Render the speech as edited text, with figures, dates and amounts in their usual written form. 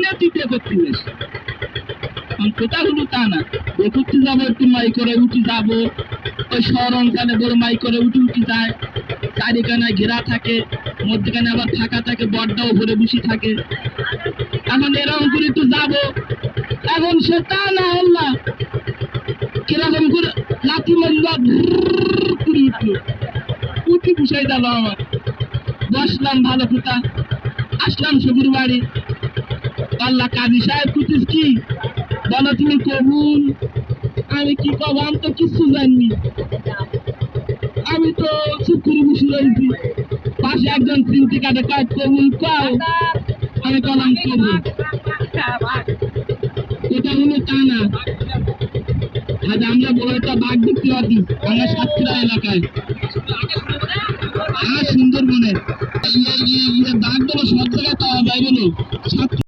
দিলে তুই বিয়ে করতে যাস। কোথা হলো তা না, বিয়ে করতে যাবো, একটু মাই করে উঠি যাবো, ওই শহর অঞ্চলে বড় মাই করে উঠি উঠি যায়, চারিখানায় ঘেরা থাকে, মধ্যখানে আবার ফাঁকা থাকে, বড্ডাও ভরে বসে থাকে। এখন এরকম করে একটু যাবো, এখন সে তা না হল্লা কিরকম করে লাঠি মারলা করে উঠলো, উঠি বসাই দিল আমার। বসলাম ভালো ফুটা, আসলাম সবুর বাড়ি। আল্লাহ কাজী সাহেব কুচিস কি বলো তুমি কবুল? আমি কি কব, আমি তো কিছু জানি, আমি তো চুপ করে বসে রয়েছি। পাশে একজন চিন্তি কাটে কয় কবুল কও, আমি কলাম কবুল। এটা হলো তা না, আজ আমরা বলে তো বাঘ দেখতে পাচ্ছি আমরা সাতক্ষীরা এলাকায় আর সুন্দরবনের বাঘ গুলো সব জায়গায় পাওয়া যায় বলো।